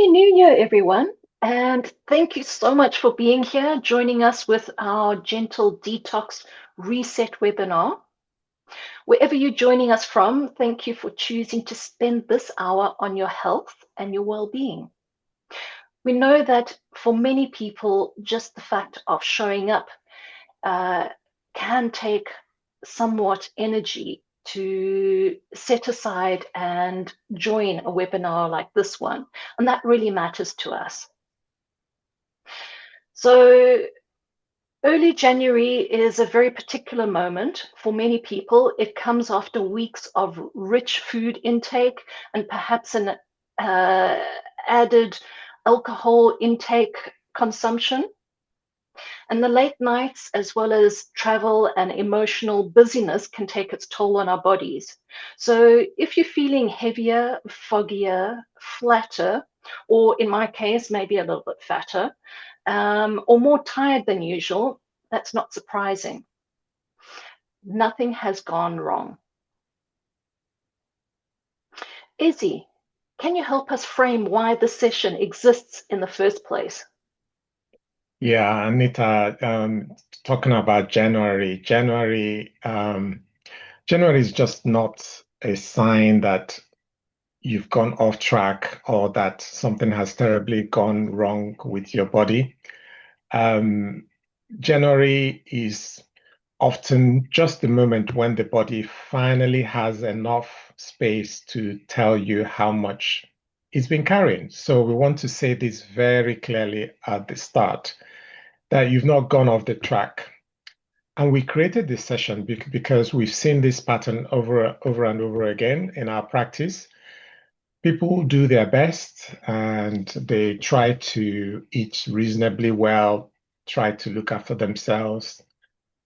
New Year, everyone. And thank you so much for being here, joining us with our gentle detox reset webinar. Wherever you're joining us from, thank you for choosing to spend this hour on your health and your well-being. We know that for many people, just the fact of showing up uh, can take somewhat energy to set aside and join a webinar like this one. And that really matters to us. So early January is a very particular moment for many people. It comes after weeks of rich food intake and perhaps an added alcohol intake consumption. And the late nights, as well as travel and emotional busyness, can take its toll on our bodies. So if you're feeling heavier, foggier, flatter, or in my case, maybe a little bit fatter, or more tired than usual, that's not surprising. Nothing has gone wrong. Izzy, can you help us frame why this session exists in the first place? Yeah, Anita, talking about January. January is just not a sign that you've gone off track or that something has terribly gone wrong with your body. Um, January is often just the moment when the body finally has enough space to tell you how much it's been carrying. So we want to say this very clearly at the start that you've not gone off the track. And we created this session because we've seen this pattern over and over again in our practice. People do their best and they try to eat reasonably well, try to look after themselves,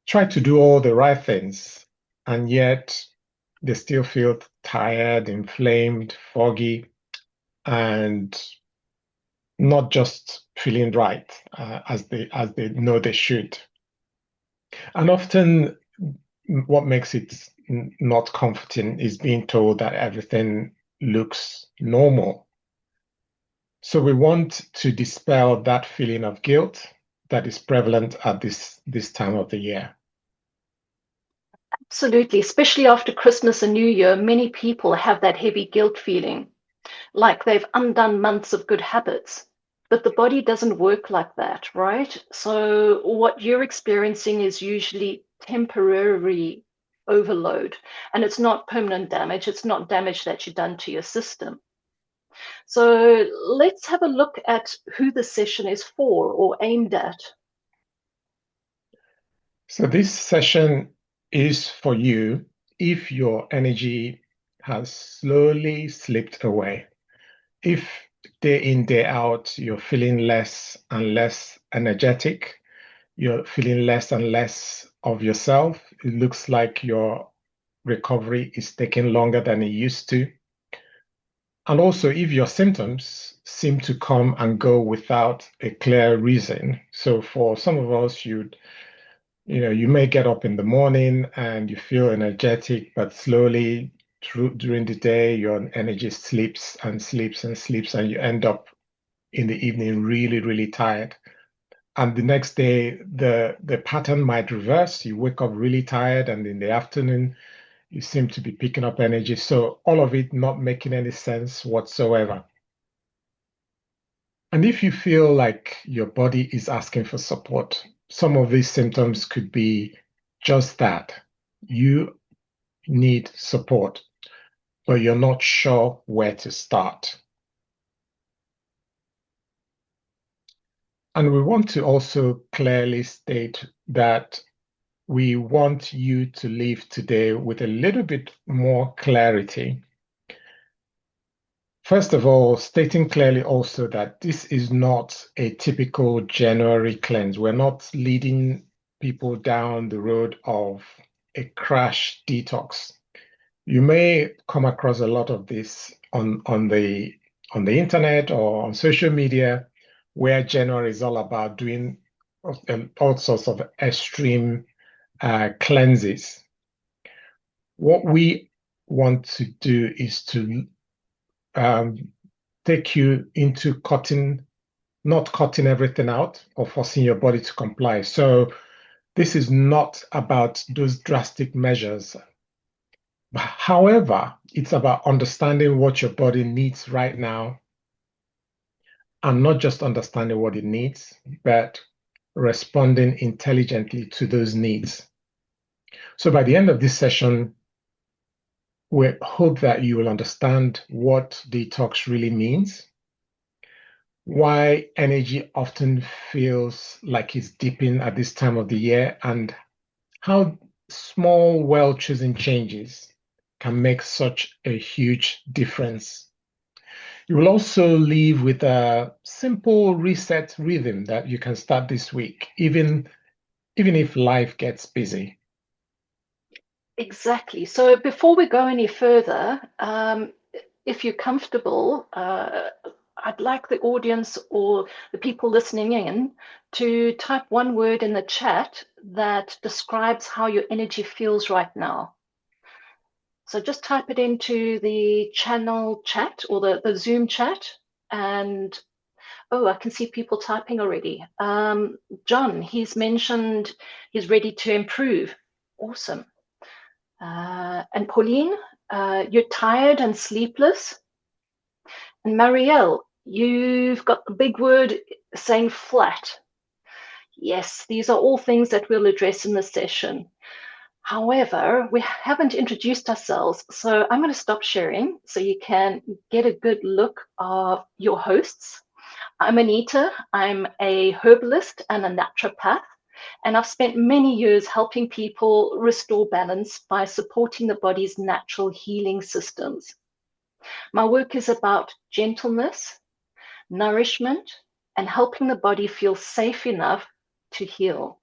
try to do all the right things, and yet they still feel tired, inflamed, foggy, and not just feeling right as they know they should. And often, what makes it not comforting is being told that everything looks normal. So we want to dispel that feeling of guilt that is prevalent at this time of the year. Absolutely, especially after Christmas and New Year, many people have that heavy guilt feeling, like they've undone months of good habits. But the body doesn't work like that, right? So, what you're experiencing is usually temporary overload, and it's not permanent damage, it's not damage that you've done to your system. So, let's have a look at who the session is for or aimed at. So this session is for you if your energy has slowly slipped away. If day in, day out, you're feeling less and less energetic, you're feeling less and less of yourself, it looks like your recovery is taking longer than it used to. And also, if your symptoms seem to come and go without a clear reason. So for some of us, you may get up in the morning and you feel energetic, but slowly during the day, your energy sleeps and sleeps and sleeps, and you end up in the evening really, really tired. And the next day, the pattern might reverse. You wake up really tired, and in the afternoon, you seem to be picking up energy. So all of it not making any sense whatsoever. And if you feel like your body is asking for support, some of these symptoms could be just that. You need support, but you're not sure where to start. And we want to also clearly state that we want you to leave today with a little bit more clarity. First of all, stating clearly also that this is not a typical January cleanse. We're not leading people down the road of a crash detox. You may come across a lot of this on the internet or on social media, where January is all about doing all sorts of extreme cleanses. What we want to do is to um, take you into not cutting everything out or forcing your body to comply. So this is not about those drastic measures. However, it's about understanding what your body needs right now, and not just understanding what it needs, but responding intelligently to those needs. So by the end of this session, we hope that you will understand what detox really means, why energy often feels like it's dipping at this time of the year, and how small, well-chosen changes can make such a huge difference. You will also leave with a simple reset rhythm that you can start this week, even if life gets busy. Exactly. So before we go any further, if you're comfortable, I'd like the audience or the people listening in to type one word in the chat that describes how your energy feels right now. So just type it into the channel chat or the Zoom chat. And oh, I can see people typing already. John, he's mentioned he's ready to improve. Awesome. And Pauline, you're tired and sleepless. And Marielle, you've got the big word saying flat. Yes, these are all things that we'll address in this session. However, we haven't introduced ourselves, so I'm going to stop sharing so you can get a good look of your hosts. I'm Anita. I'm a herbalist and a naturopath, and I've spent many years helping people restore balance by supporting the body's natural healing systems. My work is about gentleness, nourishment, and helping the body feel safe enough to heal.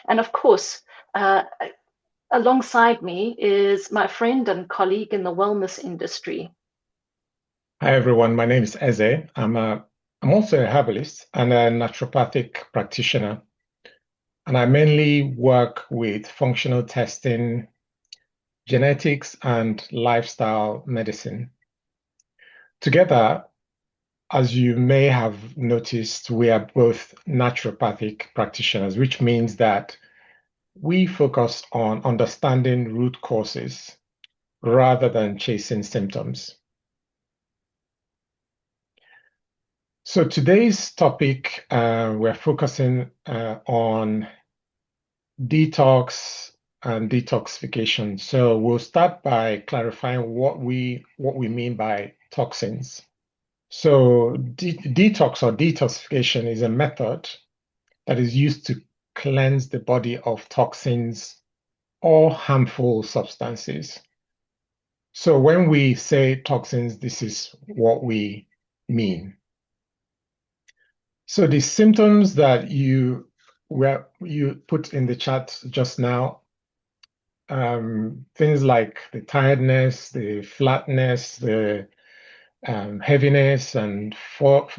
And of course, alongside me is my friend and colleague in the wellness industry. Hi everyone, my name is Eze. I'm also a herbalist and a naturopathic practitioner, and I mainly work with functional testing, genetics, and lifestyle medicine. Together, as you may have noticed, we are both naturopathic practitioners, which means that we focus on understanding root causes rather than chasing symptoms. So today's topic, we're focusing on detox and detoxification. So we'll start by clarifying what we mean by toxins. So detox or detoxification is a method that is used to cleanse the body of toxins or harmful substances. So when we say toxins, this is what we mean. So the symptoms that you put in the chat just now, things like the tiredness, the flatness, the heaviness, and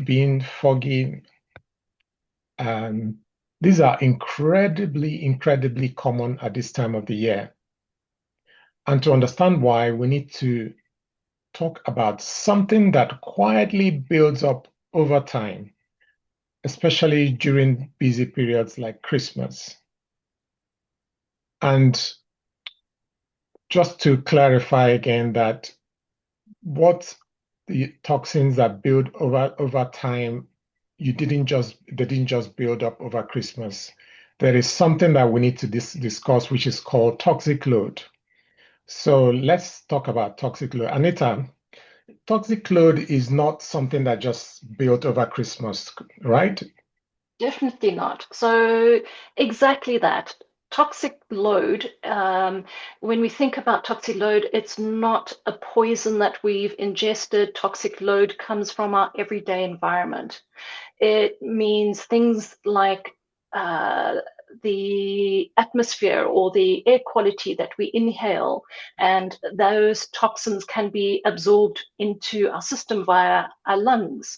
being foggy, these are incredibly common at this time of the year. And to understand why, we need to talk about something that quietly builds up over time, especially during busy periods like Christmas. And just to clarify again that what the toxins that build over time, they didn't just build up over Christmas. There is something that we need to discuss, which is called toxic load. So let's talk about toxic load. Anita, toxic load is not something that just built over Christmas, right? Definitely not. So, exactly that. Toxic load, when we think about toxic load, it's not a poison that we've ingested. Toxic load comes from our everyday environment. It means things like uh, the atmosphere or the air quality that we inhale, and those toxins can be absorbed into our system via our lungs.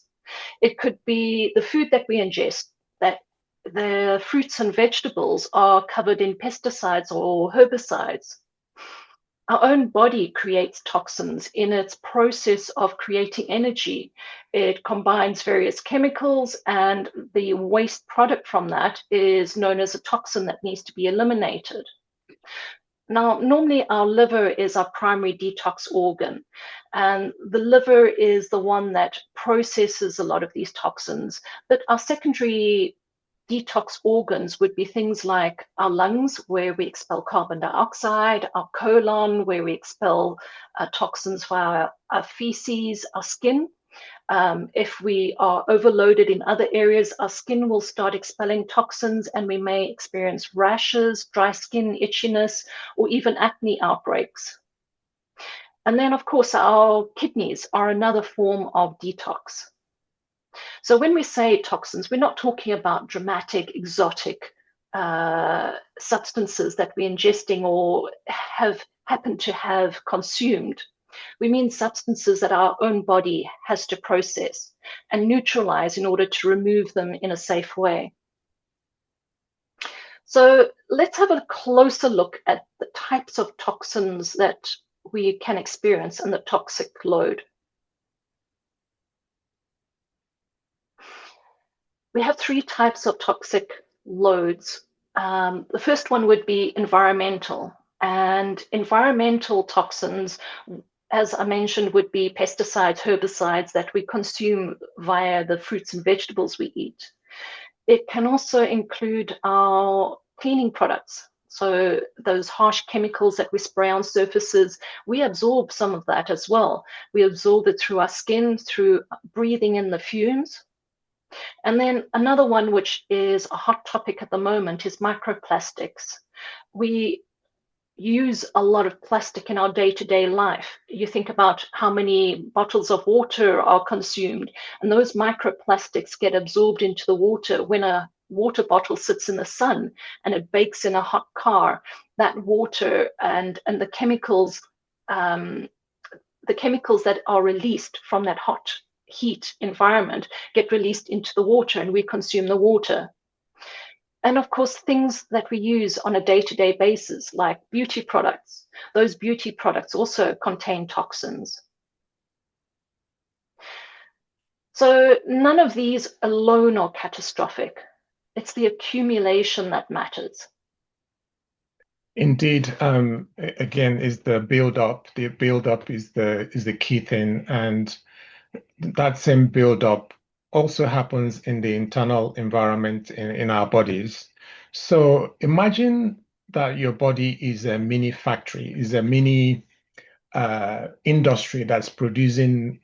It could be the food that we ingest, that the fruits and vegetables are covered in pesticides or herbicides. Our own body creates toxins in its process of creating energy. It combines various chemicals, and the waste product from that is known as a toxin that needs to be eliminated. Now, normally our liver is our primary detox organ, and the liver is the one that processes a lot of these toxins. But our secondary detox organs would be things like our lungs, where we expel carbon dioxide, our colon, where we expel toxins via our feces, our skin. If we are overloaded in other areas, our skin will start expelling toxins, and we may experience rashes, dry skin, itchiness, or even acne outbreaks. And then, of course, our kidneys are another form of detox. So when we say toxins, we're not talking about dramatic, exotic substances that we're ingesting or have happened to have consumed. We mean substances that our own body has to process and neutralize in order to remove them in a safe way. So let's have a closer look at the types of toxins that we can experience and the toxic load. We have three types of toxic loads. The first one would be environmental, and environmental toxins, as I mentioned, would be pesticides, herbicides that we consume via the fruits and vegetables we eat. It can also include our cleaning products. So those harsh chemicals that we spray on surfaces, we absorb some of that as well. We absorb it through our skin, through breathing in the fumes. And then another one, which is a hot topic at the moment, is microplastics. We use a lot of plastic in our day-to-day life. You think about how many bottles of water are consumed, and those microplastics get absorbed into the water. When a water bottle sits in the sun and it bakes in a hot car, that water and the chemicals that are released from that hot heat environment get released into the water, and we consume the water. And of course, things that we use on a day-to-day basis, like beauty products, those beauty products also contain toxins. So none of these alone are catastrophic. It's the accumulation that matters. Indeed, again, is the build up. The build up is the key thing, and that same build up also happens in the internal environment in our bodies. So imagine that your body is a mini factory, is a mini industry that's producing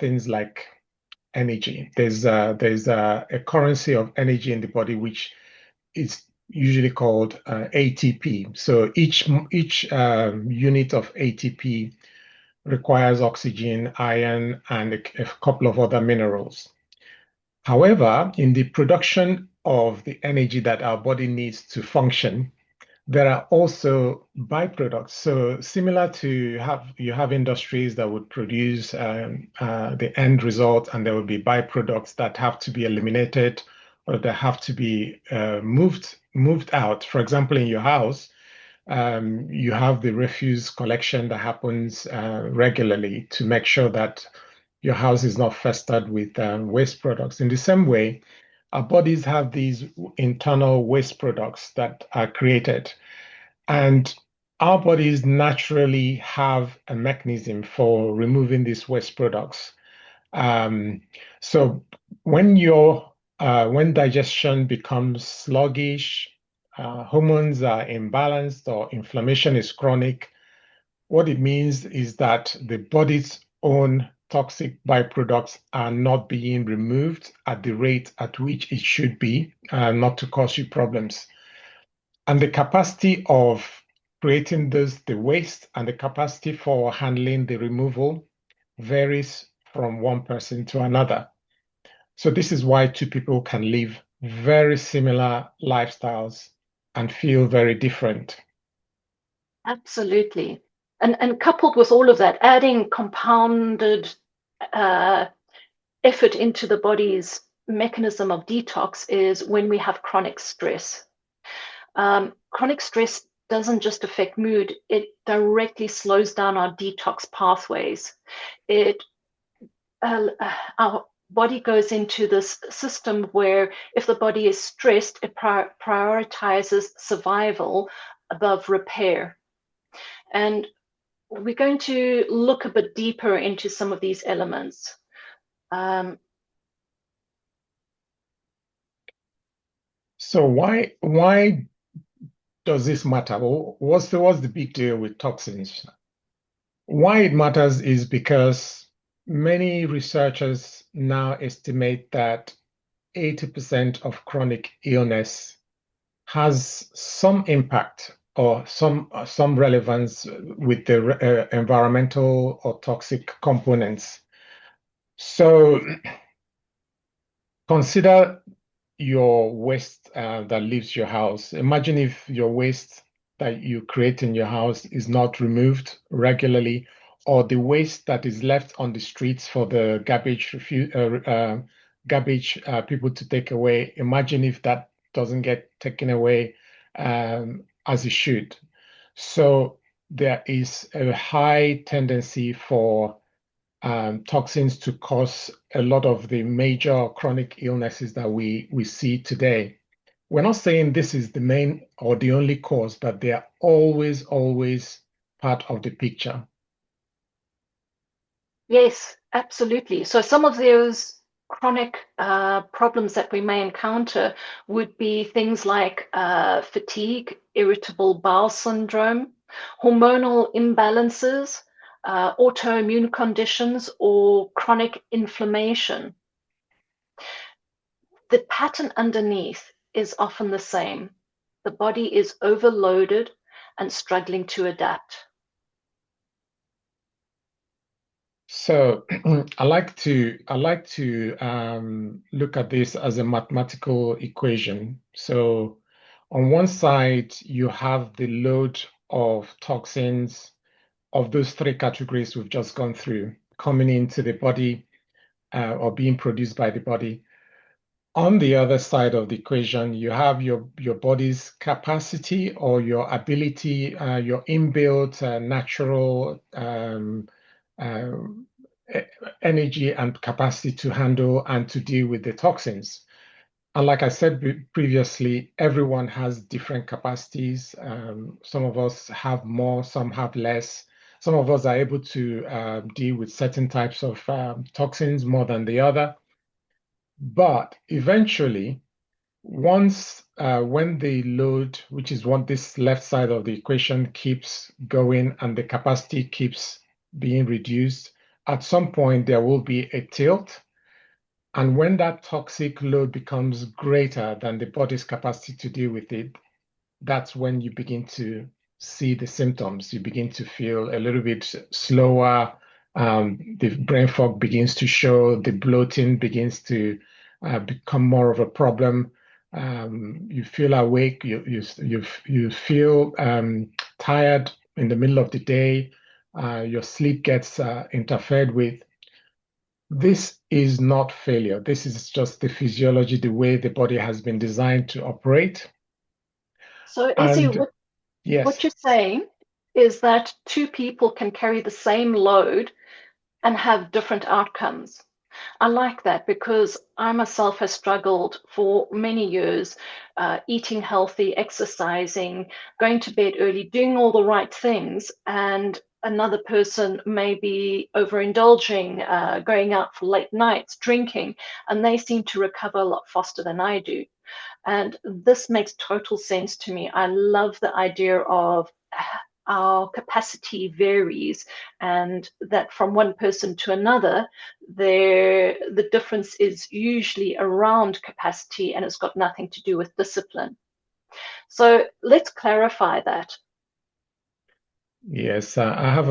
things like energy. There's a currency of energy in the body which is usually called ATP. So each unit of ATP requires oxygen, iron, and a couple of other minerals. However, in the production of the energy that our body needs to function, there are also byproducts. So similar to you have industries that would produce the end result, and there will be byproducts that have to be eliminated or that have to be moved out. For example, in your house, you have the refuse collection that happens regularly to make sure that your house is not festered with waste products. In the same way, our bodies have these internal waste products that are created, and our bodies naturally have a mechanism for removing these waste products. Um, so when digestion becomes sluggish, hormones are imbalanced, or inflammation is chronic, what it means is that the body's own toxic byproducts are not being removed at the rate at which it should be, not to cause you problems. And the capacity of creating the waste and the capacity for handling the removal varies from one person to another. So this is why two people can live very similar lifestyles and feel very different. Absolutely. And coupled with all of that, adding compounded uh, effort into the body's mechanism of detox is when we have chronic stress. Chronic stress doesn't just affect mood, it directly slows down our detox pathways. It our body goes into this system where if the body is stressed, it prioritizes survival above repair. And we're going to look a bit deeper into some of these elements. Um, So why does this matter? What's the big deal with toxins? Why it matters is because many researchers now estimate that 80% of chronic illness has some impact or some relevance with the environmental or toxic components. So consider your waste that leaves your house. Imagine if your waste that you create in your house is not removed regularly, or the waste that is left on the streets for the garbage people to take away. Imagine if that doesn't get taken away as it should. So there is a high tendency for toxins to cause a lot of the major chronic illnesses that we see today. We're not saying this is the main or the only cause, but they are always part of the picture. yes, absolutely. So some of those chronic problems that we may encounter would be things like fatigue, irritable bowel syndrome, hormonal imbalances, autoimmune conditions, or chronic inflammation. The pattern underneath is often the same. The body is overloaded and struggling to adapt. So I like to look at this as a mathematical equation. So on one side, you have the load of toxins of those three categories we've just gone through coming into the body or being produced by the body. On the other side of the equation, you have your body's capacity or your ability, your inbuilt natural uh, e- energy and capacity to handle and to deal with the toxins. And like I said previously, everyone has different capacities. Some of us have more, some have less. Some of us are able to deal with certain types of toxins more than the other. But eventually, once when the load, which is what this left side of the equation keeps going and the capacity keeps being reduced, at some point there will be a tilt. And when that toxic load becomes greater than the body's capacity to deal with it, that's when you begin to see the symptoms. You begin to feel a little bit slower. The brain fog begins to show. The bloating begins to become more of a problem. You feel awake. You feel tired in the middle of the day. Your sleep gets interfered with. This is not failure. This is just the physiology, the way the body has been designed to operate. So, Izzy, And what yes, you're saying is that two people can carry the same load and have different outcomes. I like that because I myself have struggled for many years eating healthy, exercising, going to bed early, doing all the right things. And another person may be overindulging, going out for late nights, drinking, and they seem to recover a lot faster than I do. And this makes total sense to me. I love the idea of our capacity varies and that from one person to another the difference is usually around capacity and it's got nothing to do with discipline. So let's clarify that. yes, I have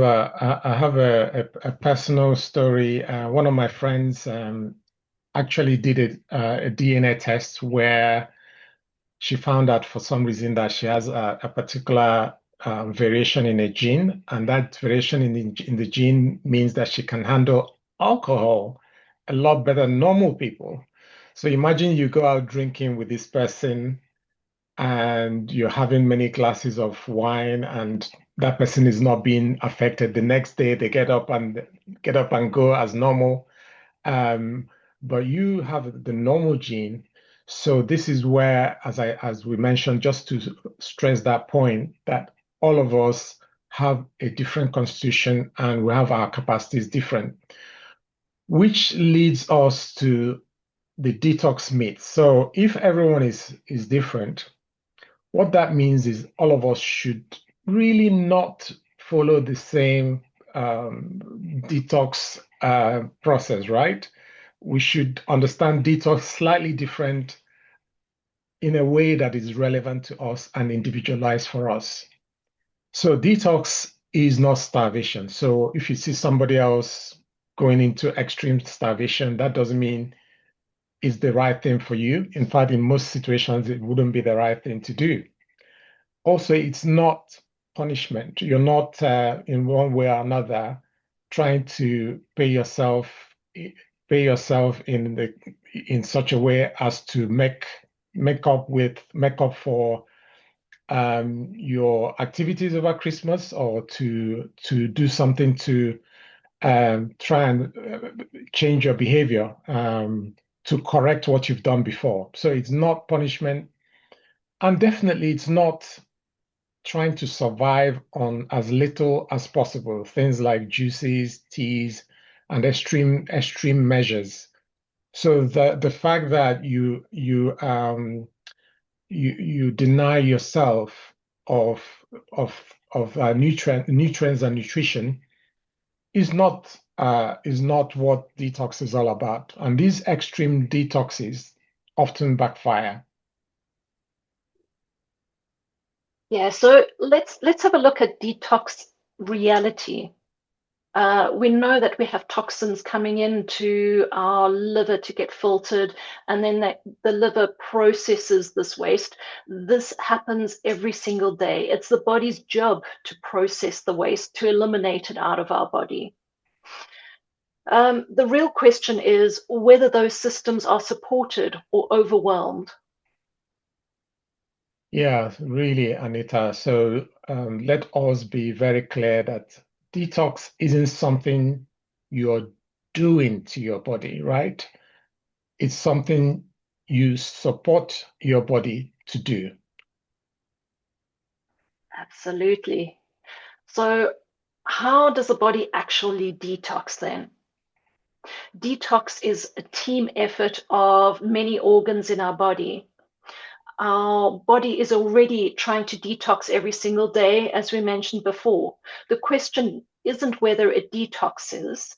a personal story. One of my friends actually did a DNA test where she found out for some reason that she has a particular variation in a gene, and that variation in the gene means that she can handle alcohol a lot better than normal people. So imagine you go out drinking with this person. and you're having many glasses of wine and that person is not being affected. The next day they get up and go as normal. Um, but you have the normal gene. So this is where, as we mentioned, just to stress that point, that all of us have a different constitution and we have our capacities different, which leads us to the detox myth. So if everyone is different, what that means is all of us should really not follow the same detox process, right? We should understand detox slightly different in a way that is relevant to us and individualized for us. So detox is not starvation. So if you see somebody else going into extreme starvation, that doesn't mean it's the right thing for you. In fact, in most situations, it wouldn't be the right thing to do. Also, it's not punishment. You're not in one way or another trying to pay yourself in such a way as to make up for your activities over Christmas or to do something to try and change your behavior to correct what you've done before. So it's not punishment, and definitely it's not trying to survive on as little as possible, things like juices, teas, and extreme measures. So the fact that you deny yourself of of nutrients and nutrition is not what detox is all about. And these extreme detoxes often backfire. Yeah, so let's have a look at detox reality. We know that we have toxins coming into our liver to get filtered, and then the liver processes this waste. This happens every single day. It's the body's job to process the waste, to eliminate it out of our body. The real question is whether those systems are supported or overwhelmed. Yeah, really, Anita. So let us be very clear that detox isn't something you're doing to your body, right? It's something you support your body to do. Absolutely. So, how does the body actually detox then? Detox is a team effort of many organs in our body. Our body is already trying to detox every single day, as we mentioned before. The question isn't whether it detoxes,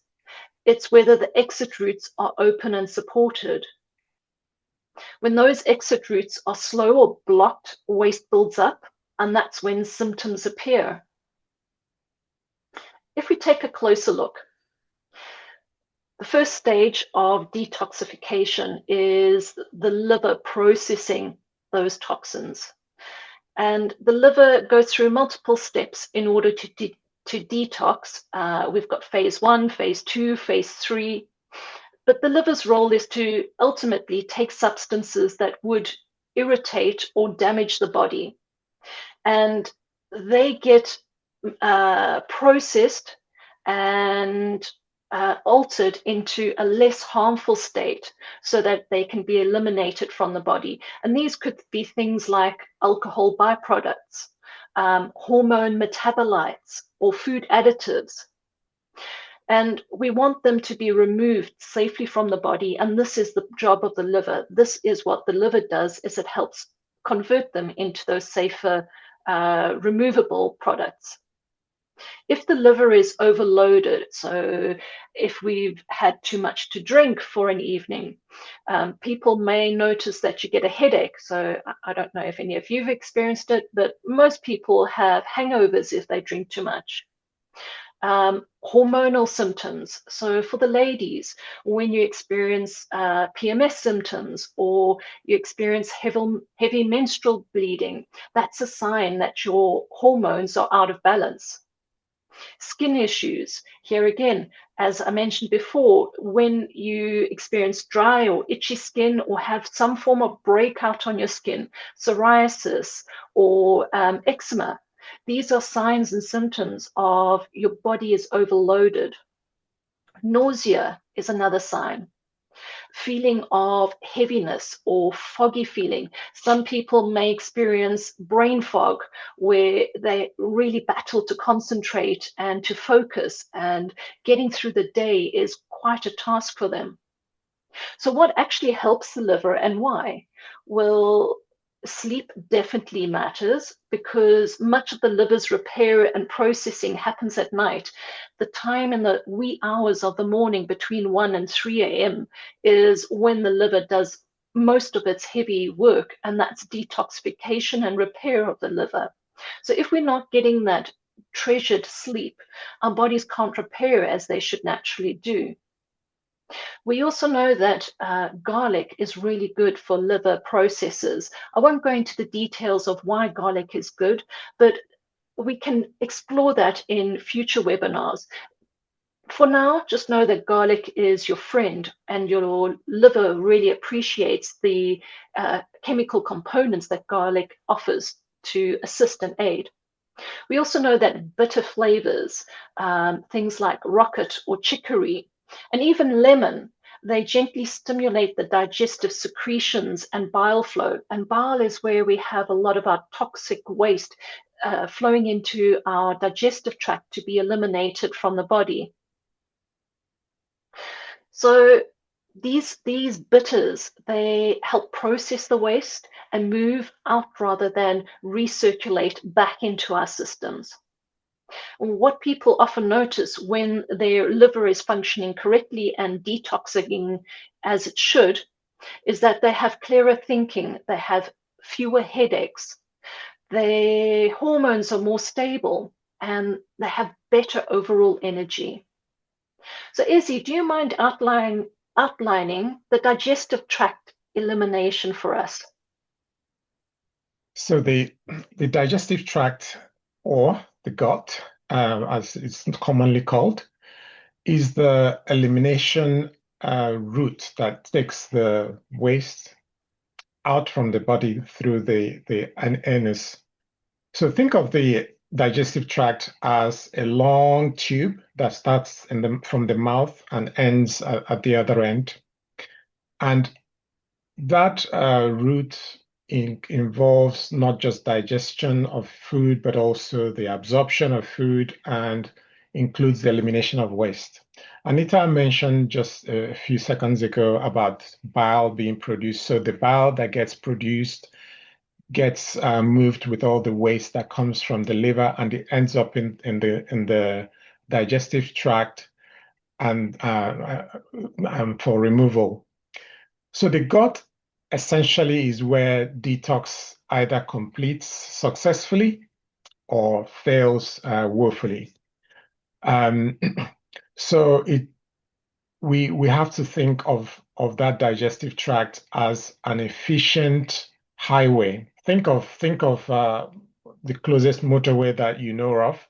it's whether the exit routes are open and supported. When those exit routes are slow or blocked, waste builds up, and that's when symptoms appear. If we take a closer look, the first stage of detoxification is the liver processing those toxins. And the liver goes through multiple steps in order to detox. We've got phase one, phase two, phase three. But the liver's role is to ultimately take substances that would irritate or damage the body. And they get processed and altered into a less harmful state so that they can be eliminated from the body. And these could be things like alcohol byproducts, hormone metabolites, or food additives. And we want them to be removed safely from the body. And this is the job of the liver. This is what the liver does, is it helps convert them into those safer removable products. If the liver is overloaded, so if we've had too much to drink for an evening, people may notice that you get a headache. So I don't know if any of you've experienced it, but most people have hangovers if they drink too much. Hormonal symptoms. So for the ladies, when you experience PMS symptoms or you experience heavy menstrual bleeding, that's a sign that your hormones are out of balance. Skin issues. Here again, as I mentioned before, when you experience dry or itchy skin or have some form of breakout on your skin, psoriasis or eczema, these are signs and symptoms of your body is overloaded. Nausea is another sign. Feeling of heaviness or foggy feeling. Some people may experience brain fog where they really battle to concentrate and to focus, and getting through the day is quite a task for them. So, what actually helps the liver and why? Well, sleep definitely matters because much of the liver's repair and processing happens at night. The time in the wee hours of the morning between 1 and 3 a.m. is when the liver does most of its heavy work, and that's detoxification and repair of the liver. So, if we're not getting that treasured sleep, our bodies can't repair as they should naturally do. We also know that garlic is really good for liver processes. I won't go into the details of why garlic is good, but we can explore that in future webinars. For now, just know that garlic is your friend, and your liver really appreciates the chemical components that garlic offers to assist and aid. We also know that bitter flavors, things like rocket or chicory, and even lemon, they gently stimulate the digestive secretions and bile flow. And bile is where we have a lot of our toxic waste flowing into our digestive tract to be eliminated from the body. So these bitters, they help process the waste and move out rather than recirculate back into our systems. What people often notice when their liver is functioning correctly and detoxing as it should is that they have clearer thinking, they have fewer headaches, their hormones are more stable, and they have better overall energy. So, Izzy, do you mind outlining the digestive tract elimination for us? So the digestive tract, or the gut, as it's commonly called, is the elimination route that takes the waste out from the body through the anus. So think of the digestive tract as a long tube that starts from the mouth and ends at the other end. And that route involves not just digestion of food, but also the absorption of food and includes the elimination of waste. Anita mentioned just a few seconds ago about bile being produced. So the bile that gets produced gets moved with all the waste that comes from the liver, and it ends up in the digestive tract and for removal. So the gut essentially is where detox either completes successfully or fails woefully. Um, so we have to think of that digestive tract as an efficient highway. Think of the closest motorway that you know of.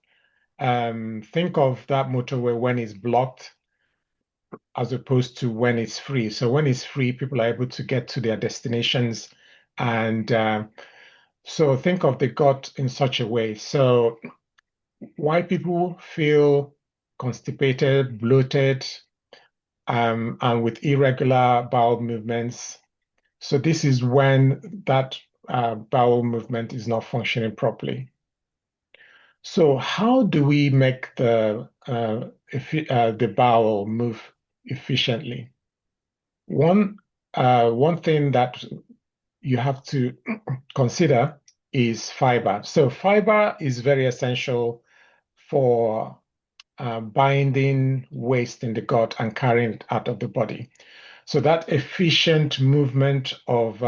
Think of that motorway when it's blocked as opposed to when it's free. So when it's free, people are able to get to their destinations. And so think of the gut in such a way. So why people feel constipated, bloated, and with irregular bowel movements. So this is when that bowel movement is not functioning properly. So how do we make the bowel move efficiently? One thing that you have to consider is fiber. So fiber is very essential for binding waste in the gut and carrying it out of the body. So that efficient movement of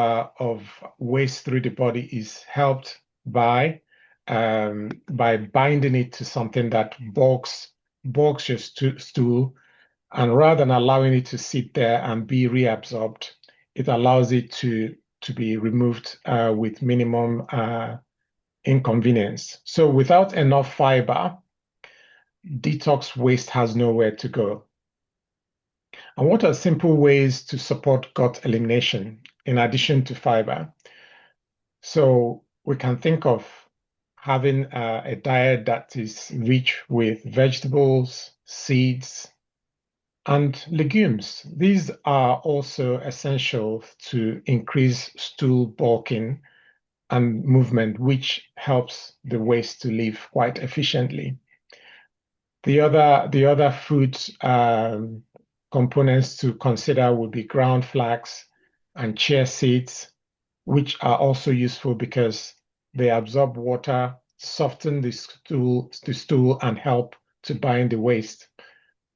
waste through the body is helped by binding it to something that bulks your stool, and rather than allowing it to sit there and be reabsorbed, it allows it to be removed with minimum inconvenience. So without enough fiber, detox waste has nowhere to go. And what are simple ways to support gut elimination in addition to fiber? So we can think of having a diet that is rich with vegetables, seeds, and legumes. These are also essential to increase stool bulking and movement, which helps the waste to leave quite efficiently. The other food components to consider would be ground flax and chia seeds, which are also useful because they absorb water, soften the stool, and help to bind the waste,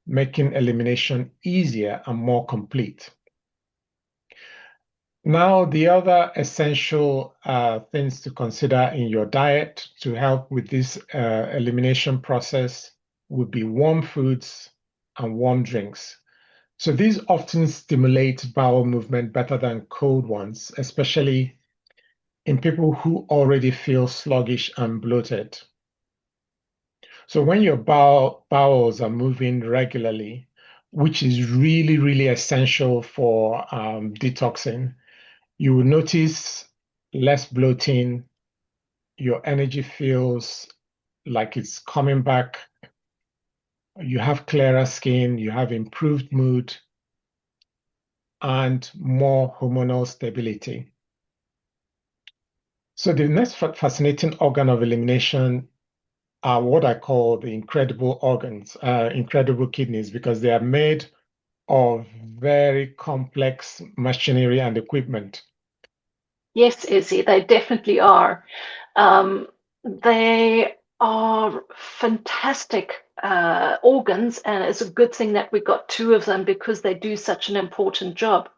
making elimination easier and more complete. Now, the other essential things to consider in your diet to help with this elimination process would be warm foods and warm drinks. So these often stimulate bowel movement better than cold ones, especially in people who already feel sluggish and bloated. So when your bowels are moving regularly, which is really, really essential for detoxing, you will notice less bloating, your energy feels like it's coming back, you have clearer skin, you have improved mood, and more hormonal stability. So the next fascinating organ of elimination are what I call the incredible organs, incredible kidneys, because they are made of very complex machinery and equipment. Yes, Izzy, they definitely are. They are fantastic organs, and it's a good thing that we got two of them because they do such an important job.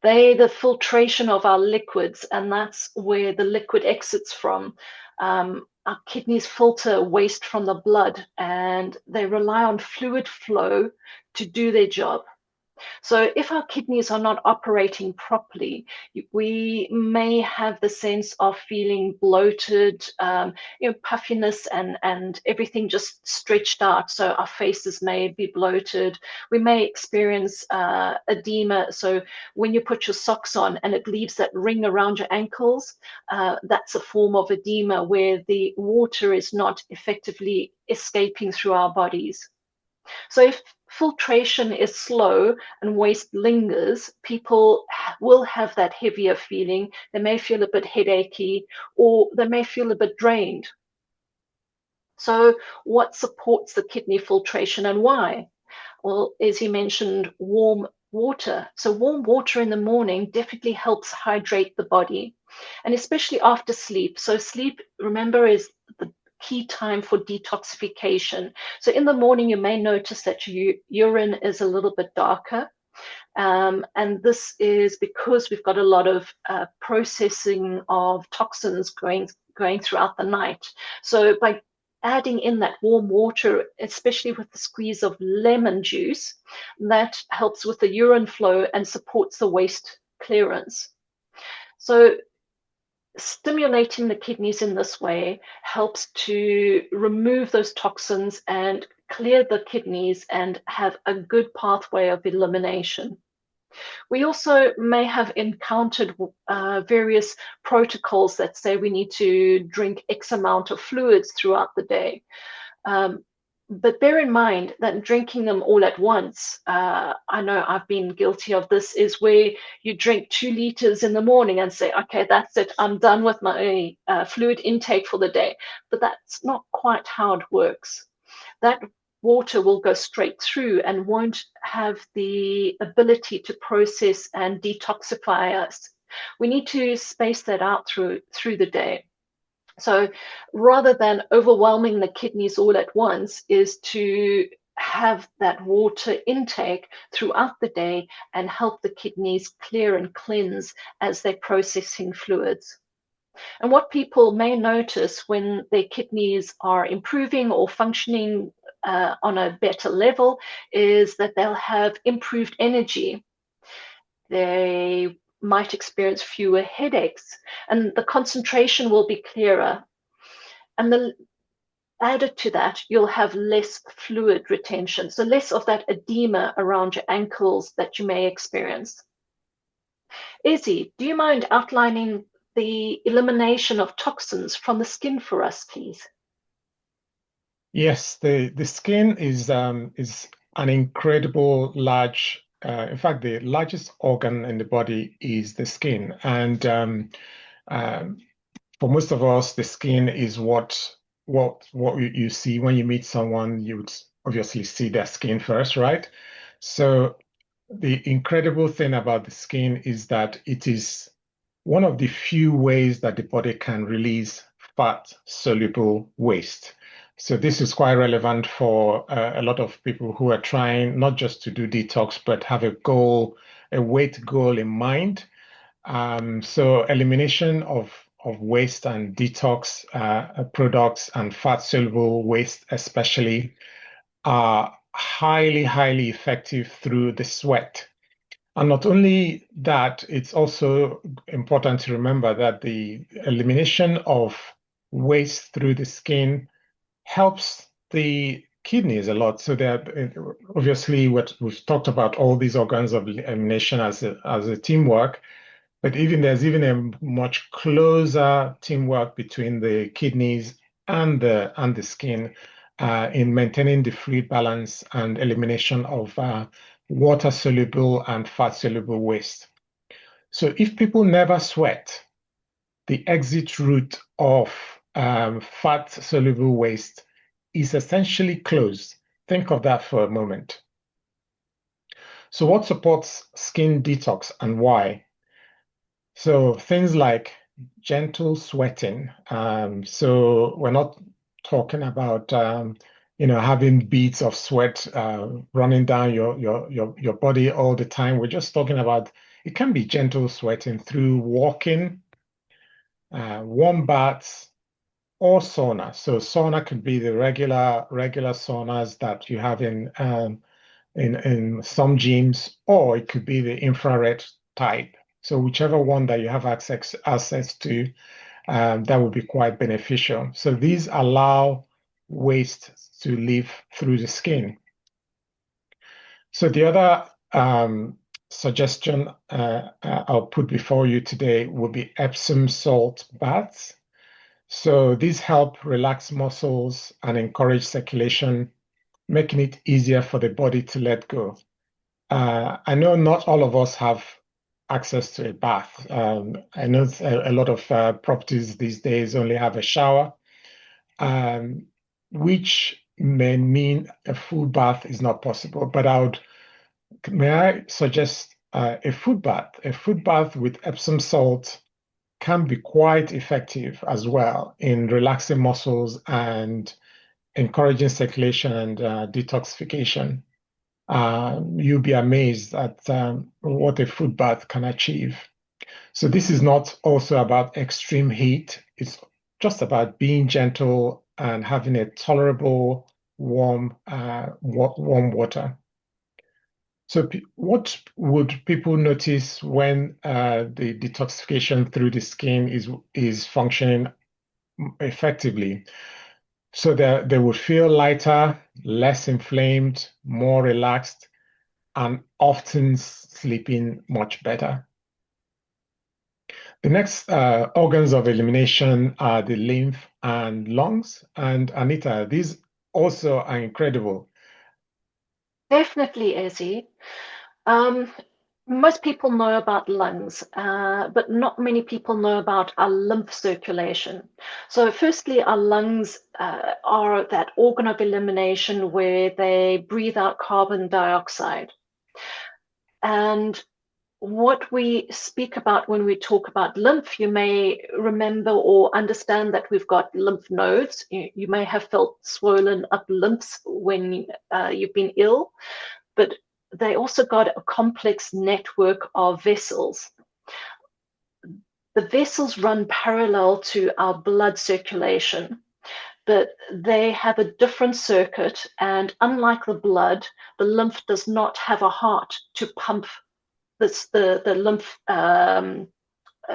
They the filtration of our liquids, and that's where the liquid exits from. Our kidneys filter waste from the blood, and they rely on fluid flow to do their job. So if our kidneys are not operating properly, we may have the sense of feeling bloated, puffiness and everything just stretched out. So our faces may be bloated. We may experience edema. So when you put your socks on and it leaves that ring around your ankles, that's a form of edema where the water is not effectively escaping through our bodies. So if filtration is slow and waste lingers, people will have that heavier feeling. They may feel a bit headachy or they may feel a bit drained. So what supports the kidney filtration and why? Well, as you mentioned, warm water. So warm water in the morning definitely helps hydrate the body, and especially after sleep. So sleep, remember, is the key time for detoxification. So in the morning, you may notice that your urine is a little bit darker. And this is because we've got a lot of processing of toxins going throughout the night. So by adding in that warm water, especially with the squeeze of lemon juice, that helps with the urine flow and supports the waste clearance. So stimulating the kidneys in this way helps to remove those toxins and clear the kidneys and have a good pathway of elimination. We also may have encountered various protocols that say we need to drink X amount of fluids throughout the day. Um, but bear in mind that drinking them all at once, I know I've been guilty of this, is where you drink 2 liters in the morning and say, okay, that's it, I'm done with my fluid intake for the day. But that's not quite how it works. That water will go straight through and won't have the ability to process and detoxify us. We need to space that out through the day. So rather than overwhelming the kidneys all at once, is to have that water intake throughout the day and help the kidneys clear and cleanse as they're processing fluids. And what people may notice when their kidneys are improving or functioning on a better level is that they'll have improved energy. They might experience fewer headaches and the concentration will be clearer. And added to that, you'll have less fluid retention, so less of that edema around your ankles that you may experience. Izzy, do you mind outlining the elimination of toxins from the skin for us, please? Yes, the skin is an incredible large. In fact, the largest organ in the body is the skin, and um, for most of us, the skin is what you see when you meet someone. You would obviously see their skin first, right? So the incredible thing about the skin is that it is one of the few ways that the body can release fat soluble waste. So this is quite relevant for a lot of people who are trying not just to do detox, but have a goal, a weight goal in mind. So elimination of waste and detox products and fat soluble waste especially are highly, highly effective through the sweat. And not only that, it's also important to remember that the elimination of waste through the skin helps the kidneys a lot. So that obviously what we've talked about all these organs of elimination as a teamwork, but even there's even a much closer teamwork between the kidneys and the skin in maintaining the fluid balance and elimination of water soluble and fat soluble waste. So if people never sweat, the exit route of fat soluble waste is essentially closed. Think of that for a moment. So what supports skin detox and why? So things like gentle sweating. So we're not talking about having beads of sweat running down your body all the time. We're just talking about it can be gentle sweating through walking, warm baths, or sauna. So sauna could be the regular saunas that you have in some gyms, or it could be the infrared type. So whichever one that you have access to, that would be quite beneficial. So these allow waste to leave through the skin. So the other suggestion I'll put before you today would be Epsom salt baths. So these help relax muscles and encourage circulation, making it easier for the body to let go. I know not all of us have access to a bath. I know a lot of properties these days only have a shower, um, which may mean a full bath is not possible. But may I suggest a foot bath? A foot bath with Epsom salt can be quite effective as well in relaxing muscles and encouraging circulation and detoxification. You'll be amazed at what a foot bath can achieve. So this is not also about extreme heat. It's just about being gentle and having a tolerable warm water. So what would people notice when the detoxification through the skin is functioning effectively? So they would feel lighter, less inflamed, more relaxed, and often sleeping much better. The next organs of elimination are the lymph and lungs. And Anita, these also are incredible. Definitely, Izzy. Um, Most people know about lungs, but not many people know about our lymph circulation. So, firstly, our lungs are that organ of elimination where they breathe out carbon dioxide. And what we speak about when we talk about lymph, you may remember or understand that we've got lymph nodes. You may have felt swollen up lymphs when you've been ill, but they also got a complex network of vessels. The vessels run parallel to our blood circulation, but they have a different circuit. And unlike the blood, the lymph does not have a heart to pump the lymph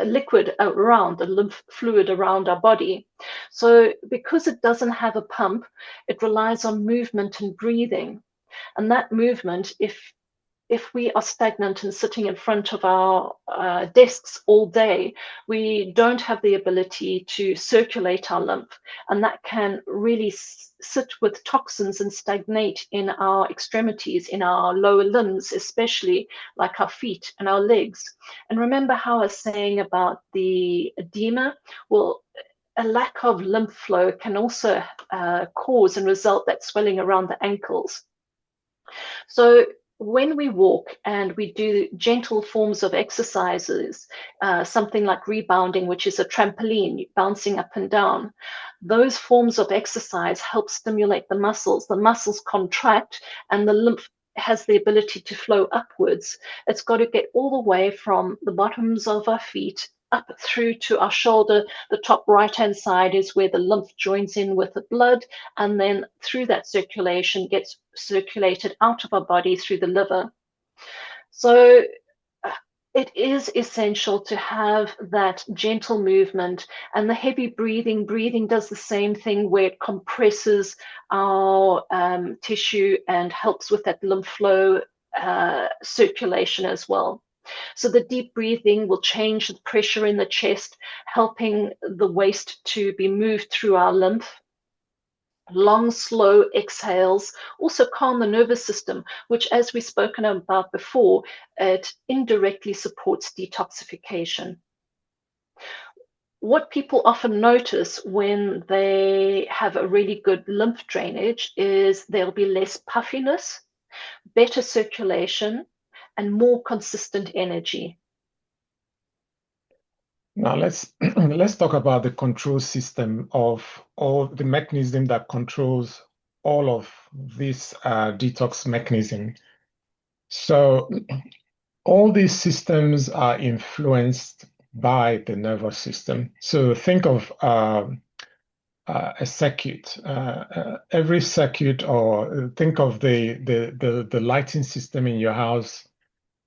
liquid around, the lymph fluid around our body. So because it doesn't have a pump, it relies on movement and breathing. And that movement, if we are stagnant and sitting in front of our desks all day, we don't have the ability to circulate our lymph, and that can really sit with toxins and stagnate in our extremities, in our lower limbs, especially like our feet and our legs. And remember how I was saying about the edema? Well, a lack of lymph flow can also cause and result that swelling around the ankles. So when we walk and we do gentle forms of exercises, something like rebounding, which is a trampoline, bouncing up and down, those forms of exercise help stimulate the muscles. The muscles contract and the lymph has the ability to flow upwards. It's got to get all the way from the bottoms of our feet up through to our shoulder. The top right hand side is where the lymph joins in with the blood, and then through that circulation gets circulated out of our body through the liver. So it is essential to have that gentle movement, and the heavy breathing does the same thing, where it compresses our tissue and helps with that lymph flow circulation as well. So the deep breathing will change the pressure in the chest, helping the waste to be moved through our lymph. Long, slow exhales also calm the nervous system, which, as we've spoken about before, it indirectly supports detoxification. What people often notice when they have a really good lymph drainage is there'll be less puffiness, better circulation, and more consistent energy. Now let's talk about the control system of all the mechanism that controls all of this detox mechanism. So all these systems are influenced by the nervous system. So think of a circuit. Every circuit, or think of the lighting system in your house.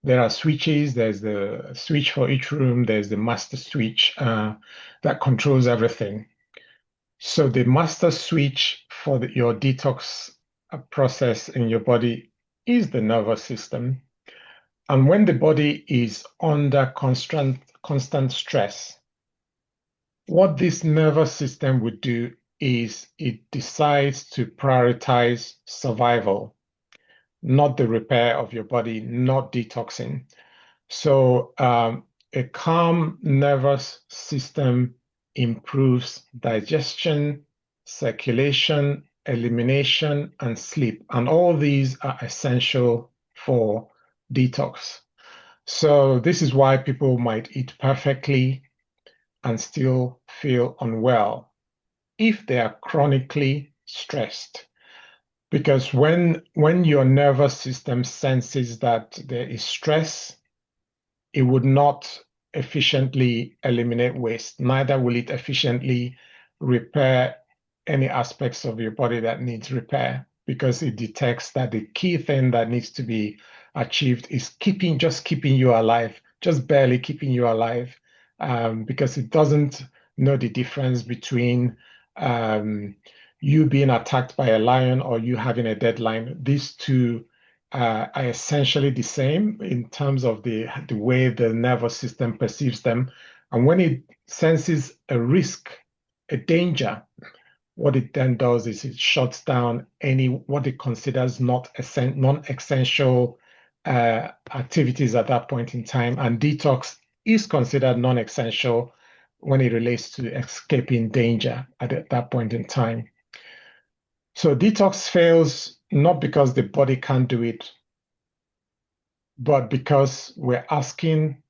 There are switches. There's the switch for each room. There's the master switch that controls everything. So the master switch for your detox process in your body is the nervous system. And when the body is under constant stress, what this nervous system would do is it decides to prioritize survival, not the repair of your body, not detoxing. So a calm nervous system improves digestion, circulation, elimination, and sleep. And all these are essential for detox. So this is why people might eat perfectly and still feel unwell if they are chronically stressed. Because when your nervous system senses that there is stress, it would not efficiently eliminate waste, neither will it efficiently repair any aspects of your body that needs repair, because it detects that the key thing that needs to be achieved is just keeping you alive, just barely keeping you alive, because it doesn't know the difference between you being attacked by a lion or you having a deadline. These two are essentially the same in terms of the way the nervous system perceives them. And when it senses a risk, a danger, what it then does is it shuts down any what it considers non-essential activities at that point in time. And detox is considered non-essential when it relates to escaping danger at that point in time. So detox fails not because the body can't do it, but because we're asking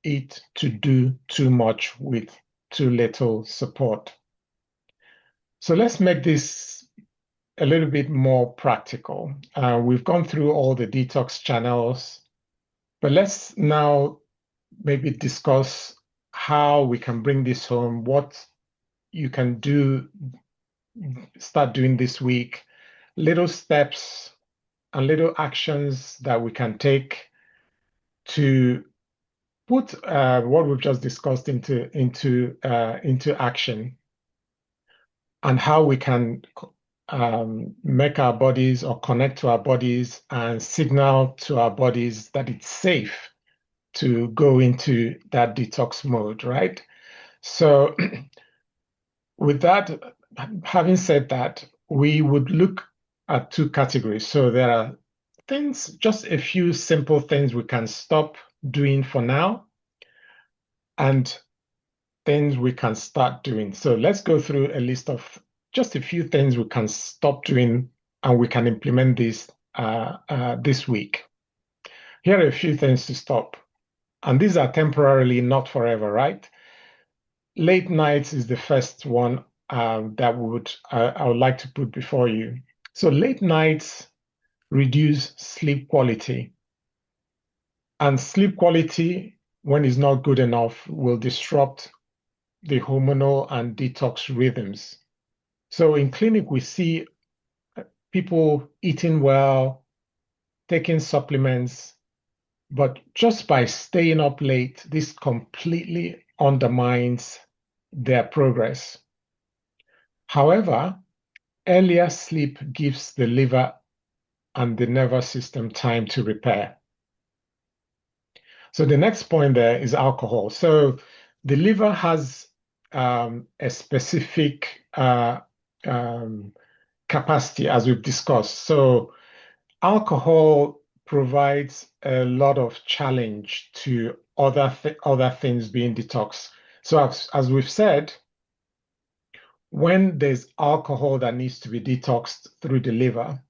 it to do too much with too little support. So let's make this a little bit more practical. We've gone through all the detox channels, but let's now maybe discuss how we can bring this home, what you can start doing this week, little steps and little actions that we can take to put what we've just discussed into action, and how we can make our bodies or connect to our bodies and signal to our bodies that it's safe to go into that detox mode, right? So, with that, having said that, we would look at two categories. So, there are things, just a few simple things we can stop doing for now, and things we can start doing. So let's go through a list of just a few things we can stop doing and we can implement this week. Here are a few things to stop. And these are temporarily, not forever, right? Late nights is the first one that I would like to put before you. So late nights reduce sleep quality. And sleep quality, when it's not good enough, will disrupt the hormonal and detox rhythms. So in clinic, we see people eating well, taking supplements, but just by staying up late, this completely undermines their progress. However, earlier sleep gives the liver and the nervous system time to repair. So the next point there is alcohol. So the liver has a specific capacity, as we've discussed. So alcohol provides a lot of challenge to other things being detoxed. So as we've said, when there's alcohol that needs to be detoxed through the liver,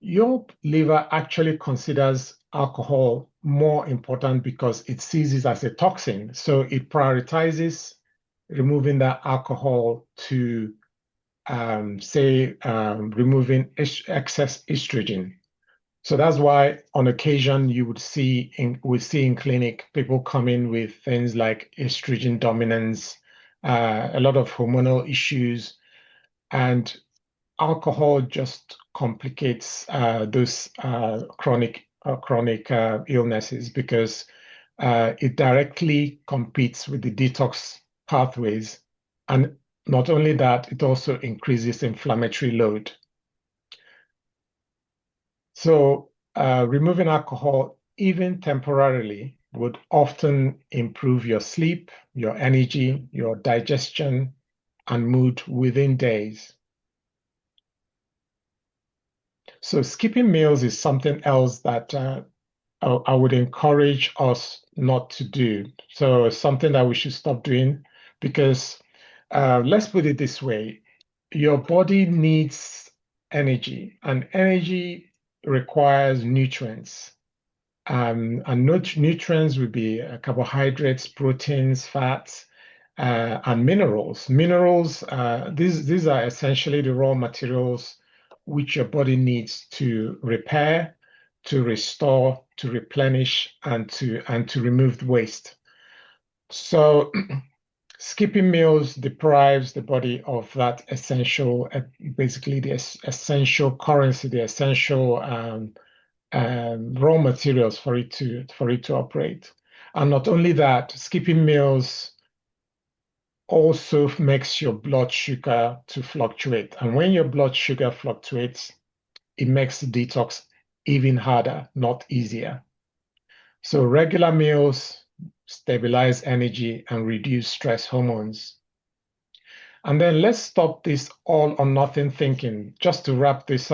your liver actually considers alcohol more important because it sees it as a toxin. So it prioritizes removing that alcohol to, say, removing excess estrogen. So that's why on occasion you would see in clinic people come in with things like estrogen dominance, a lot of hormonal issues, and alcohol just complicates those chronic illnesses because it directly competes with the detox pathways. And not only that, it also increases inflammatory load. So, removing alcohol, even temporarily, would often improve your sleep, your energy, your digestion, and mood within days. So, skipping meals is something else that I would encourage us not to do. So, it's something that we should stop doing because let's put it this way, your body needs energy, and energy requires nutrients. And nutrients would be carbohydrates, proteins, fats, and minerals. Minerals, these are essentially the raw materials which your body needs to repair, to restore, to replenish, and to remove waste. So skipping meals deprives the body of that essential, basically the essential currency, the essential raw materials for it to operate. And not only that, skipping meals also makes your blood sugar to fluctuate. And when your blood sugar fluctuates, it makes the detox even harder, not easier. So regular meals stabilize energy and reduce stress hormones. And then let's stop this all or nothing thinking, just to wrap this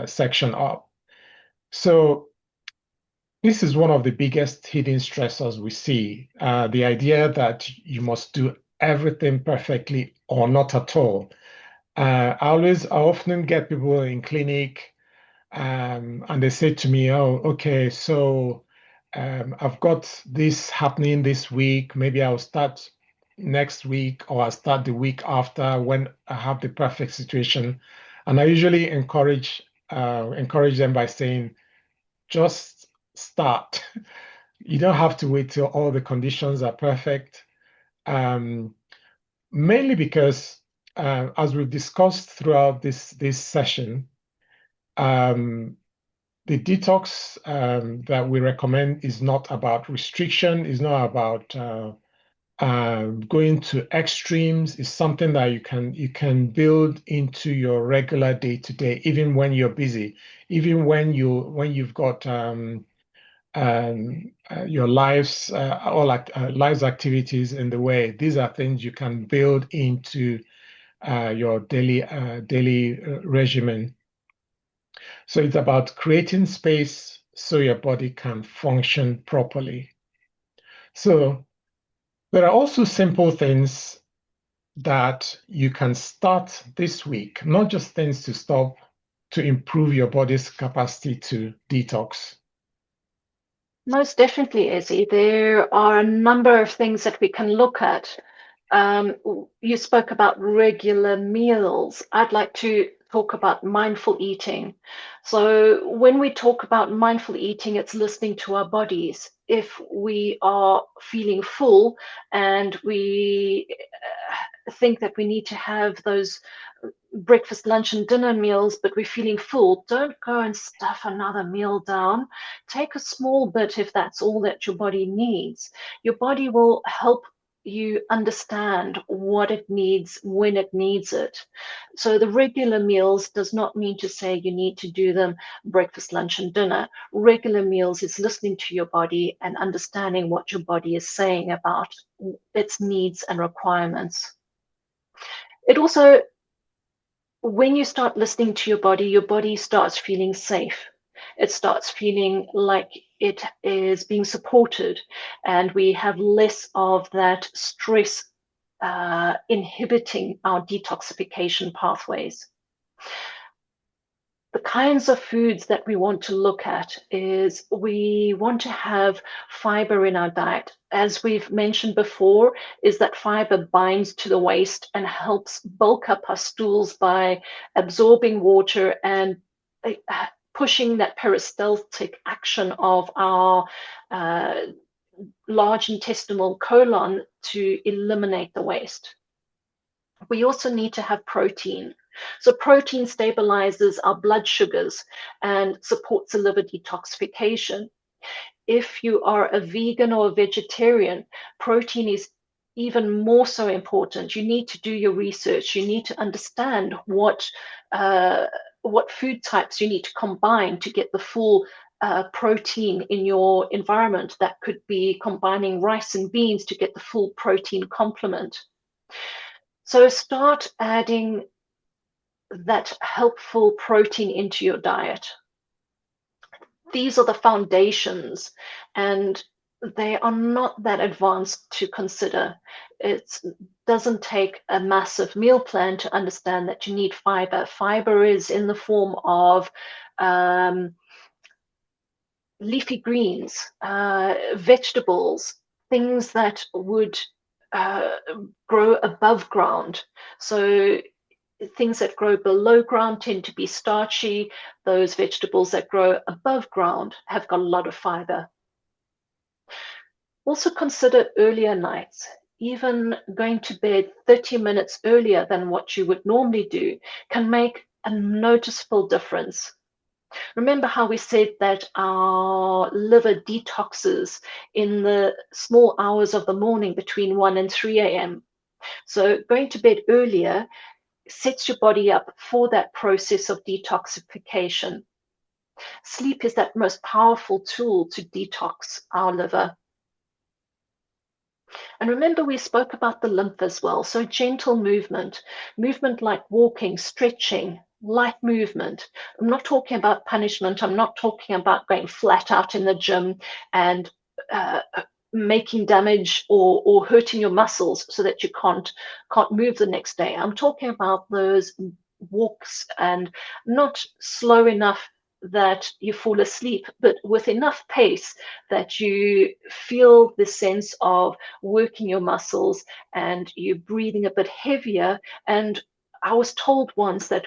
section up. So this is one of the biggest hidden stressors we see. The idea that you must do everything perfectly or not at all. I often get people in clinic, and they say to me, "Oh, okay, so I've got this happening this week. Maybe I'll start next week, or I'll start the week after when I have the perfect situation." And I usually encourage them by saying, "Just start." You don't have to wait till all the conditions are perfect. Um, Mainly because, as we've discussed throughout this session, um, the detox that we recommend is not about restriction, is not about going to extremes. Is something that you can build into your regular day to day, even when you're busy, even when you've got your lives all lives activities in the way. These are things you can build into your daily regimen. So it's about creating space so your body can function properly. So there are also simple things that you can start this week, not just things to stop to improve your body's capacity to detox. Most definitely, Izzy. There are a number of things that we can look at. You spoke about regular meals. I'd like to talk about mindful eating. So, when we talk about mindful eating, it's listening to our bodies. If we are feeling full and we think that we need to have those breakfast, lunch, and dinner meals, but we're feeling full, don't go and stuff another meal down. Take a small bit if that's all that your body needs. Your body will help you understand what it needs when it needs it. So the regular meals does not mean to say you need to do them breakfast, lunch, and dinner. Regular meals is listening to your body and understanding what your body is saying about its needs and requirements. It also, when you start listening to your body starts feeling safe. It starts feeling like it is being supported, and we have less of that stress inhibiting our detoxification pathways. The kinds of foods that we want to look at is we want to have fiber in our diet. As we've mentioned before, is that fiber binds to the waste and helps bulk up our stools by absorbing water and pushing that peristaltic action of our uh, large intestinal colon to eliminate the waste. We also need to have protein. So, protein stabilizes our blood sugars and supports the liver detoxification. If you are a vegan or a vegetarian, protein is even more so important. You need to do your research. You need to understand what food types you need to combine to get the full protein in your environment. That could be combining rice and beans to get the full protein complement. So start adding that helpful protein into your diet. These are the foundations, and they are not that advanced to consider. It doesn't take a massive meal plan to understand that you need fiber. Fiber is in the form of leafy greens, vegetables, things that would uh, grow above ground. So things that grow below ground tend to be starchy. Those vegetables that grow above ground have got a lot of fiber. Also consider earlier nights. Even going to bed 30 minutes earlier than what you would normally do can make a noticeable difference. Remember how we said that our liver detoxes in the small hours of the morning between 1 and 3 a.m. So going to bed earlier sets your body up for that process of detoxification. Sleep is that most powerful tool to detox our liver. And remember, we spoke about the lymph as well. So, gentle movement, movement like walking, stretching, light movement. I'm not talking about punishment. I'm not talking about going flat out in the gym and uh, making damage or hurting your muscles so that you can't move the next day. I'm talking about those walks, and not slow enough that you fall asleep, but with enough pace that you feel the sense of working your muscles and you breathing a bit heavier. And I was told once that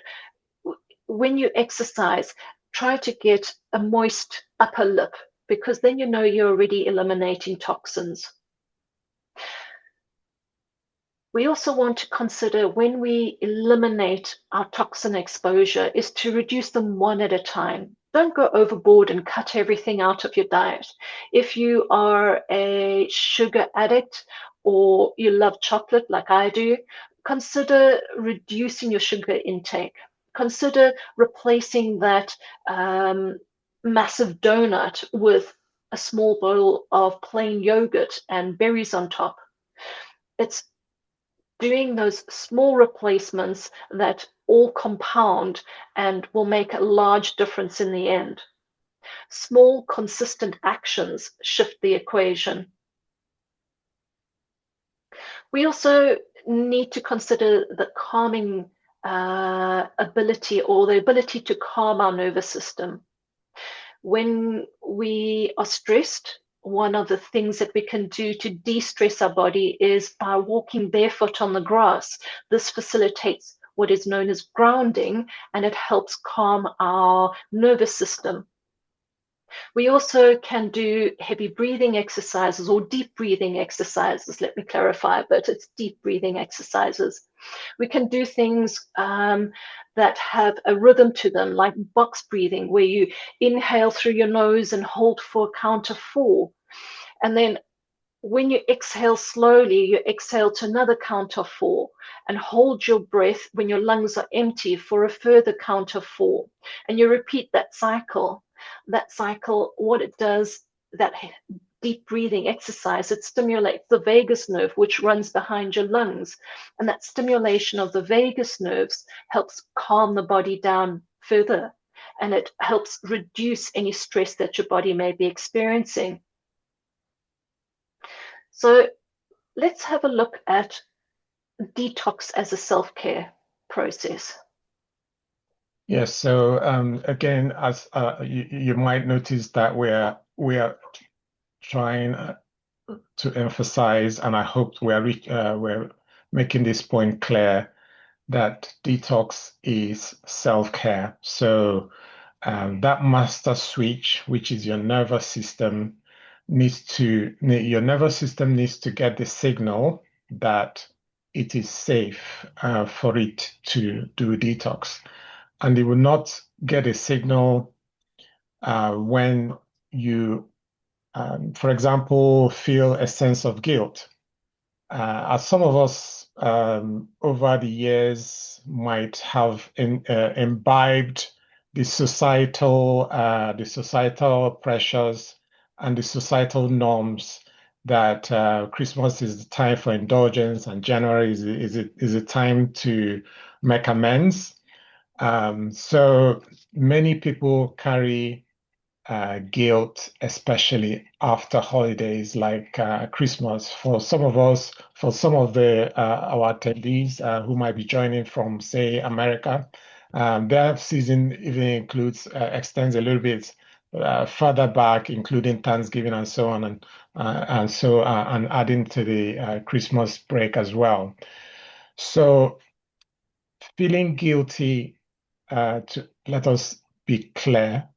when you exercise, try to get a moist upper lip, because then you know you're already eliminating toxins. We also want to consider, when we eliminate our toxin exposure, is to reduce them one at a time. don't go overboard and cut everything out of your diet. If you are a sugar addict or you love chocolate like I do, consider reducing your sugar intake. Consider replacing that massive donut with a small bowl of plain yogurt and berries on top. It's doing those small replacements that all compound and will make a large difference in the end. Small, consistent actions shift the equation. We also need to consider the calming ability or the ability to calm our nervous system. When we are stressed, one of the things that we can do to de-stress our body is by walking barefoot on the grass. This facilitates what is known as grounding, and it helps calm our nervous system. We also can do heavy breathing exercises or deep breathing exercises. Let me clarify, but it's deep breathing exercises. We can do things that have a rhythm to them, like box breathing, where you inhale through your nose and hold for a count of 4. And then when you exhale slowly, you exhale to another count of 4 and hold your breath when your lungs are empty for a further count of 4. And you repeat that cycle. That cycle, what it does, that deep breathing exercise, it stimulates the vagus nerve, which runs behind your lungs. And that stimulation of the vagus nerves helps calm the body down further. And it helps reduce any stress that your body may be experiencing. So let's have a look at detox as a self-care process. Yes, so again, as you might notice that we are trying to emphasize, and I hope we're making this point clear, that detox is self-care. So that master switch, which is your nervous system, your nervous system needs to get the signal that it is safe for it to do detox. And it will not get a signal when you, for example, feel a sense of guilt. As some of us over the years might have imbibed the societal pressures and the societal norms that Christmas is the time for indulgence and January is a time to make amends. So many people carry guilt, especially after holidays like Christmas. For some of us, for some of the our attendees who might be joining from, say, America, their season even extends a little bit further back, including Thanksgiving and so on, and adding to the Christmas break as well. So feeling guilty, let us be clear,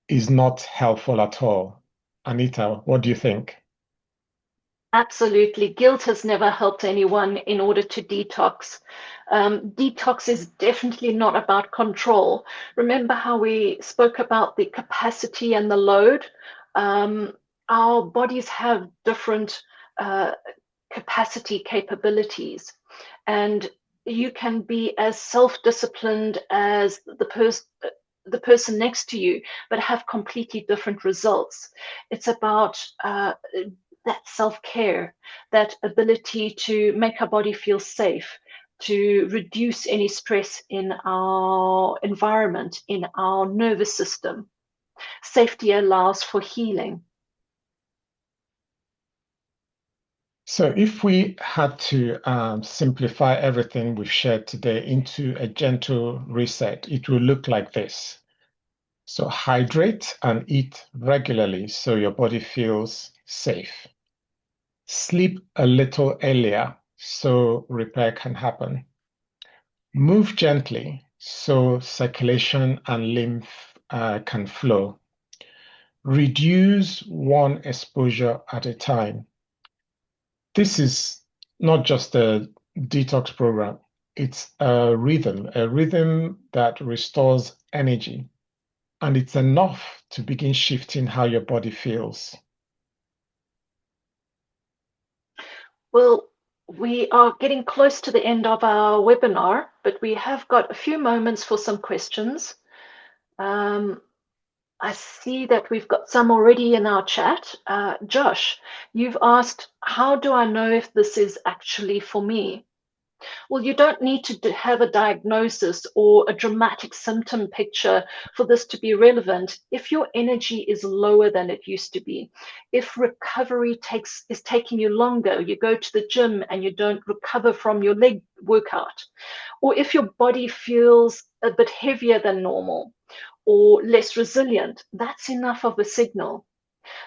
is not helpful at all. Anita, what do you think? Absolutely. Guilt has never helped anyone in order to detox. Detox is definitely not about control. Remember how we spoke about the capacity and the load? Our bodies have different uh, capacity capabilities, and you can be as self-disciplined as the person next to you, but have completely different results. It's about that self-care, that ability to make our body feel safe, to reduce any stress in our environment, in our nervous system. Safety allows for healing. So, if we had to simplify everything we've shared today into a gentle reset, it will look like this. So, hydrate and eat regularly so your body feels safe. Sleep a little earlier so repair can happen. Move gently so circulation and lymph can flow. Reduce one exposure at a time. This is not just a detox program, it's a rhythm that restores energy, and it's enough to begin shifting how your body feels. Well, we are getting close to the end of our webinar, but we have got a few moments for some questions. Um, I see that we've got some already in our chat. Josh, you've asked, how do I know if this is actually for me? Well, you don't need to have a diagnosis or a dramatic symptom picture for this to be relevant. If your energy is lower than it used to be, if recovery is taking you longer, you go to the gym and you don't recover from your leg workout, or if your body feels a bit heavier than normal or less resilient, that's enough of a signal.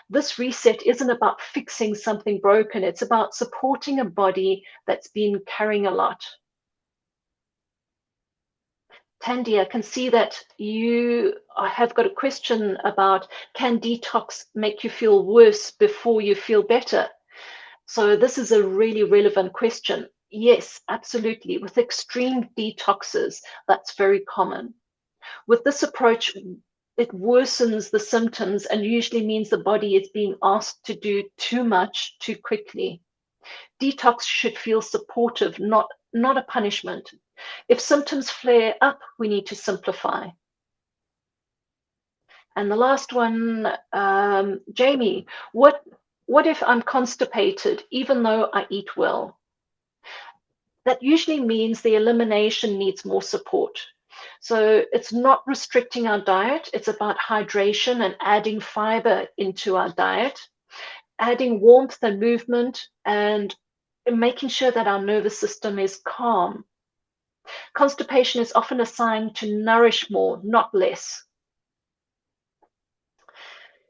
This reset isn't about fixing something broken, it's about supporting a body that's been carrying a lot. Tandy, I can see that you have got a question about, can detox make you feel worse before you feel better? So this is a really relevant question. Yes, absolutely. With extreme detoxes, that's very common. With this approach, it worsens the symptoms and usually means the body is being asked to do too much too quickly. Detox should feel supportive, not a punishment. If symptoms flare up, we need to simplify. And the last one, Jamie, what if I'm constipated even though I eat well? That usually means the elimination needs more support. So it's not restricting our diet, it's about hydration and adding fiber into our diet, adding warmth and movement, and making sure that our nervous system is calm. Constipation is often a sign to nourish more, not less.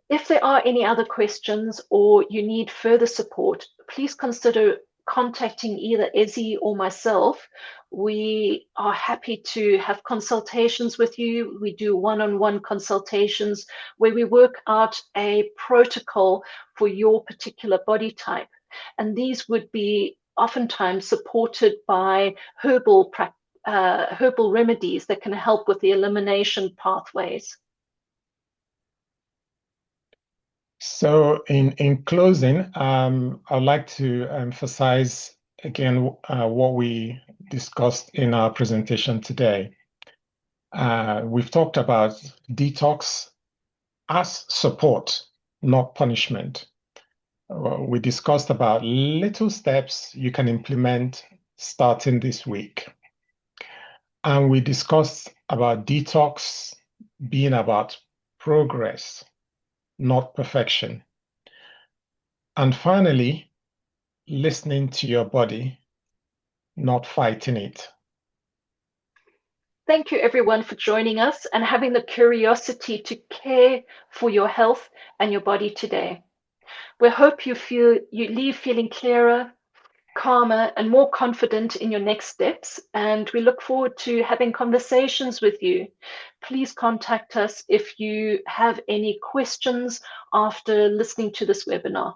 If there are any other questions or you need further support, please consider contacting either Eze or myself. We are happy to have consultations with you. We do one-on-one consultations where we work out a protocol for your particular body type. And these would be oftentimes supported by herbal remedies that can help with the elimination pathways. So in closing, I'd like to emphasize again what we discussed in our presentation today. We've talked about detox as support, not punishment. We discussed about little steps you can implement starting this week. And we discussed about detox being about progress, not perfection. And finally, listening to your body, not fighting it. Thank you, everyone, for joining us and having the curiosity to care for your health and your body today. We hope you leave feeling clearer, calmer, and more confident in your next steps. And we look forward to having conversations with you. Please contact us if you have any questions after listening to this webinar.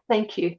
Thank you.